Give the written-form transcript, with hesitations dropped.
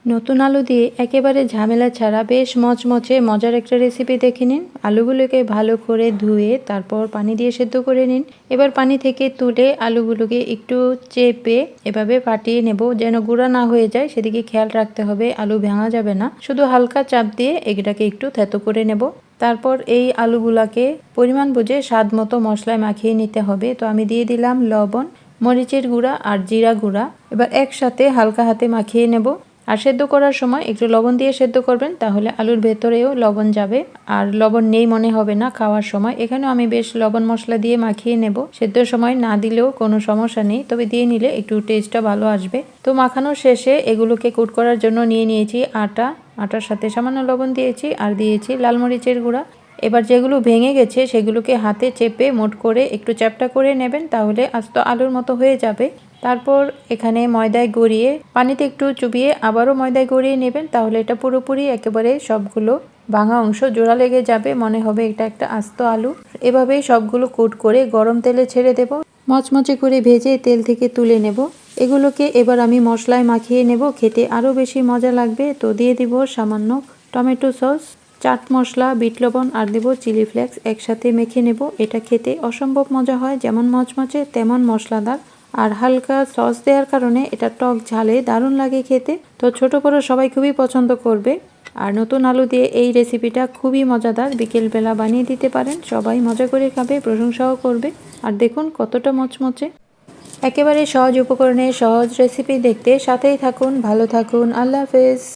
নতুন আলু দিয়ে একেবারে ঝামেলা ছাড়া বেশ মচমচে মজার একটা রেসিপি দেখে নিন। আলুগুলোকে ভালো করে ধুয়ে তারপর পানি দিয়ে সেদ্ধ করে নিন। এবার পানি থেকে তুলে আলুগুলোকে একটু চেপে এভাবে ফাটিয়ে নেব, যেন গুঁড়া না হয়ে যায় সেদিকে খেয়াল রাখতে হবে। আলু ভাঙা যাবে না, শুধু হালকা চাপ দিয়ে এটাকে একটু থেতো করে নেব। তারপর এই আলুগুলাকে পরিমাণ বুঝে স্বাদ মতো মশলায় মাখিয়ে নিতে হবে। তো আমি দিয়ে দিলাম লবণ, মরিচের গুঁড়া আর জিরা গুঁড়া। এবার একসাথে হালকা হাতে মাখিয়ে নেব। আর সেদ্ধ করার সময় একটু লবণ দিয়ে সেদ্ধ করবেন, তাহলে আলুর ভেতরেও লবণ যাবে আর লবণ নেই মনে হবে না খাওয়ার সময়। এখানেও আমি বেশ লবণ মশলা দিয়ে মাখিয়ে নেব। সেদ্ধর সময় না দিলেও কোনো সমস্যা নেই, তবে দিয়ে নিলে একটু টেস্টটা ভালো আসবে। তো মাখানোর শেষে এগুলোকে কুট করার জন্য নিয়ে নিয়েছি আটার সাথে সামান্য লবণ দিয়েছি আর দিয়েছি লাল মরিচের গুঁড়া। এবার যেগুলো ভেঙে গেছে সেগুলোকে হাতে চেপে মোট করে একটু চ্যাপটা করে নেবেন, তাহলে আস্ত আলুর মতো হয়ে যাবে। তারপর এখানে ময়দায় গড়িয়ে পানিতে একটু চুবিয়ে আবারও ময়দায় গড়িয়ে নেবেন, তাহলে এটা পুরোপুরি একেবারে সবগুলো ভাঙা অংশ জোড়া লেগে যাবে, মনে হবে এটা একটা আস্ত আলু। এভাবেই সবগুলো কুট করে গরম তেলে ছেড়ে দেব। মচমচে করে ভেজে তেল থেকে তুলে নেব। এগুলোকে এবার আমি মশলায় মাখিয়ে নেব, খেতে আরও বেশি মজা লাগবে। তো দিয়ে দিব সামান্য tomato sauce, chaat masala, bit লবণ আর দেব চিলি ফ্লেক্স। একসাথে মেখে নেব। এটা খেতে অসম্ভব মজা হয়, যেমন মচমচে তেমন মশলাদার। আর হালকা সস দেওয়ার কারণে এটা টক ঝালে দারুণ লাগে খেতে। তো ছোট বড় সবাই খুবই পছন্দ করবে। আর নতুন আলু দিয়ে এই রেসিপিটা খুবই মজাদার, বিকেলবেলা বানিয়ে দিতে পারেন, সবাই মজা করে খাবে, প্রশংসাও করবে। আর দেখুন কতটা মচমচে। একেবারে সহজ উপকরণে সহজ রেসিপি দেখতে সাথেই থাকুন। ভালো থাকুন। আল্লাহ হাফেজ।